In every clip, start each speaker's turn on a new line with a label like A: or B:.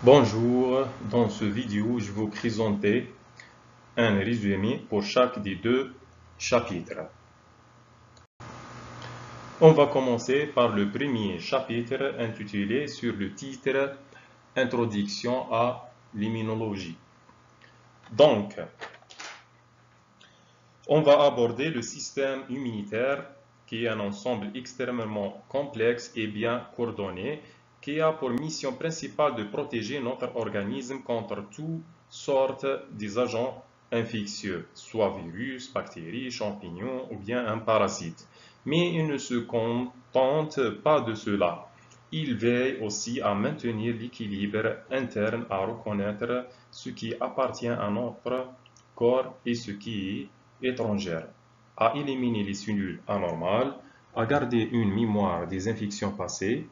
A: Bonjour, dans ce vidéo, je vais vous présenter un résumé pour chaque des deux chapitres. On va commencer par le premier chapitre intitulé sur le titre Introduction à l'immunologie. Donc, on va aborder le système immunitaire qui est un ensemble extrêmement complexe et bien coordonné qui a pour mission principale de protéger notre organisme contre toutes sortes d'agents infectieux, soit virus, bactéries, champignons ou bien un parasite. Mais il ne se contente pas de cela. Il veille aussi à maintenir l'équilibre interne, à reconnaître ce qui appartient à notre corps et ce qui est étrangère, à éliminer les cellules anormales, à garder une mémoire des infections passées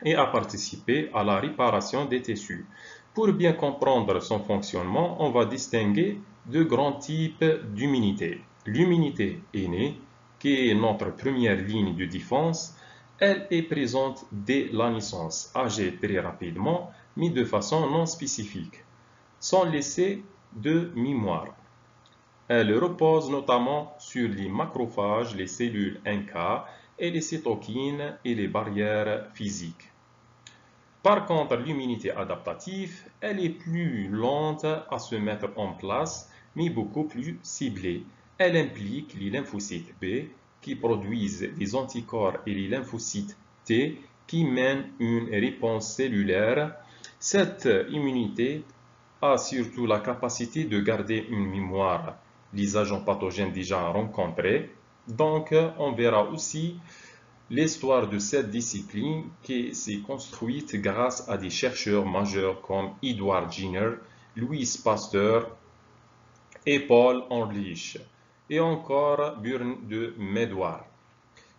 A: et à participer à la réparation des tissus. Pour bien comprendre son fonctionnement, on va distinguer deux grands types d'immunité. L'immunité innée, qui est notre première ligne de défense, elle est présente dès la naissance, agit très rapidement, mais de façon non spécifique, sans laisser de mémoire. Elle repose notamment sur les macrophages, les cellules NK et les cytokines et les barrières physiques. Par contre, l'immunité adaptative, elle est plus lente à se mettre en place, mais beaucoup plus ciblée. Elle implique les lymphocytes B qui produisent des anticorps et les lymphocytes T qui mènent une réponse cellulaire. Cette immunité a surtout la capacité de garder une mémoire des agents pathogènes déjà rencontrés. Donc, on verra aussi l'histoire de cette discipline qui s'est construite grâce à des chercheurs majeurs comme Edward Jenner, Louis Pasteur et Paul Ehrlich, et encore Björn de Medwar,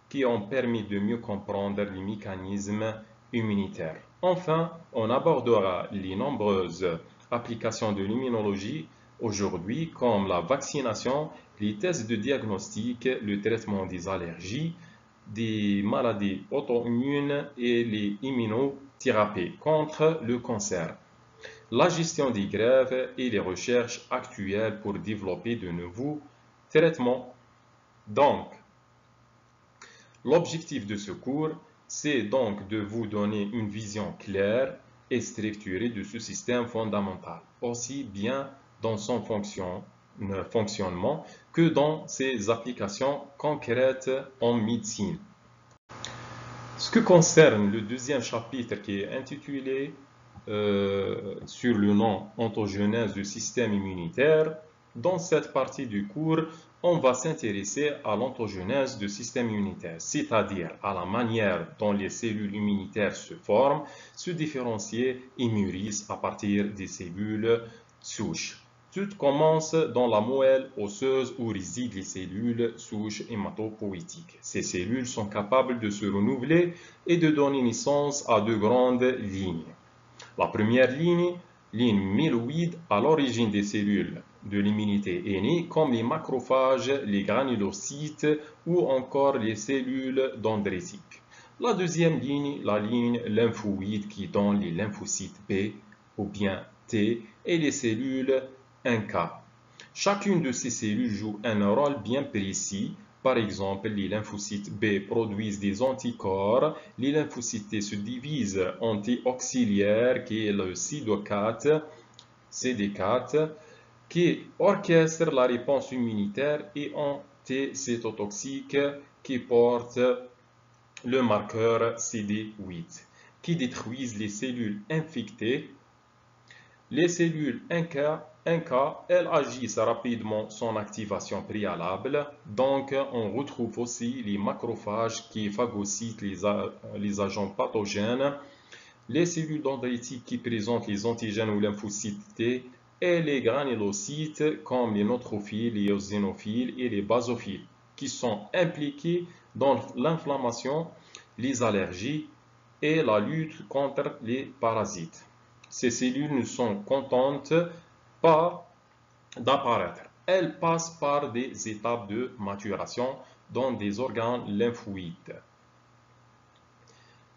A: qui ont permis de mieux comprendre les mécanismes immunitaires. Enfin, on abordera les nombreuses applications de l'immunologie aujourd'hui, comme la vaccination, les tests de diagnostic, le traitement des allergies, des maladies auto-immunes et les immunothérapies contre le cancer, la gestion des grèves et les recherches actuelles pour développer de nouveaux traitements. Donc, l'objectif de ce cours, c'est donc de vous donner une vision claire et structurée de ce système fondamental, aussi bien dans son fonctionnement que dans ses applications concrètes en médecine. Ce qui concerne le deuxième chapitre qui est intitulé sur le nom Ontogenèse du système immunitaire, dans cette partie du cours, on va s'intéresser à l'ontogenèse du système immunitaire, c'est-à-dire à la manière dont les cellules immunitaires se forment, se différencient et mûrissent à partir des cellules souches. Tout commence dans la moelle osseuse où résident les cellules souches hématopoïétiques. Ces cellules sont capables de se renouveler et de donner naissance à deux grandes lignes. La première ligne myéloïde à l'origine des cellules de l'immunité innée, comme les macrophages, les granulocytes ou encore les cellules dendritiques. La deuxième ligne, la ligne lymphoïde qui donne les lymphocytes B ou bien T et les cellules NK. Chacune de ces cellules joue un rôle bien précis. Par exemple, les lymphocytes B produisent des anticorps, les lymphocytes T se divisent en T auxiliaire qui est le CD4, qui orchestre la réponse immunitaire, et en T cytotoxique qui porte le marqueur CD8, qui détruisent les cellules infectées. Les cellules NK, elles agissent rapidement sans activation préalable. Donc, on retrouve aussi les macrophages qui phagocytent les agents pathogènes, les cellules dendritiques qui présentent les antigènes ou lymphocytes T, et les granulocytes comme les neutrophiles, les eosinophiles et les basophiles, qui sont impliqués dans l'inflammation, les allergies et la lutte contre les parasites. Ces cellules ne sont contentes pas d'apparaître. Elles passent par des étapes de maturation dans des organes lymphoïdes.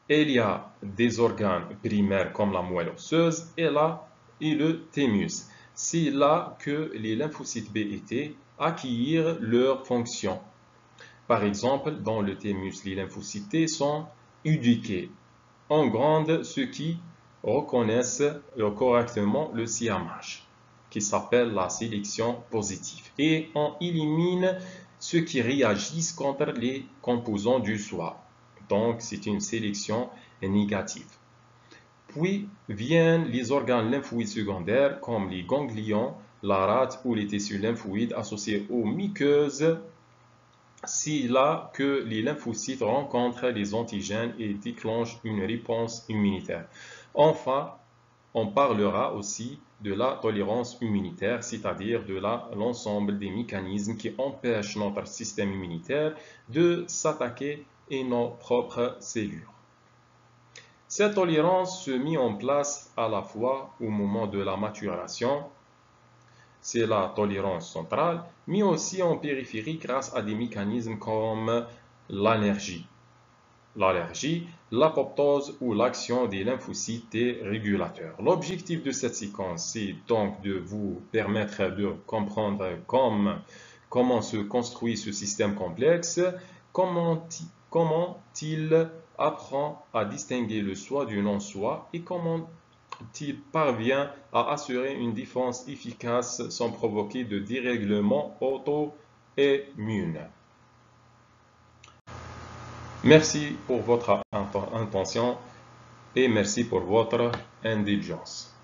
A: il y a des organes primaires comme la moelle osseuse et le thymus. C'est là que les lymphocytes B et T acquièrent leurs fonctions. Par exemple, dans le thymus, les lymphocytes T sont éduqués en grande, ceux qui reconnaissent correctement le siamage, qui s'appelle la sélection positive. Et on élimine ceux qui réagissent contre les composants du soi. Donc, c'est une sélection négative. Puis viennent les organes lymphoïdes secondaires comme les ganglions, la rate ou les tissus lymphoïdes associés aux muqueuses. C'est là que les lymphocytes rencontrent les antigènes et déclenchent une réponse immunitaire. Enfin, on parlera aussi de la tolérance immunitaire, c'est-à-dire de l'ensemble des mécanismes qui empêchent notre système immunitaire de s'attaquer à nos propres cellules. Cette tolérance se met en place à la fois au moment de la maturation, c'est la tolérance centrale, mais aussi en périphérie grâce à des mécanismes comme l'allergie. L'allergie, l'apoptose ou l'action des lymphocytes T régulateurs. L'objectif de cette séquence, c'est donc de vous permettre de comprendre comment se construit ce système complexe, comment il apprend à distinguer le soi du non-soi et comment il parvient à assurer une défense efficace sans provoquer de dérèglement auto-immune. Merci pour votre attention et merci pour votre indulgence.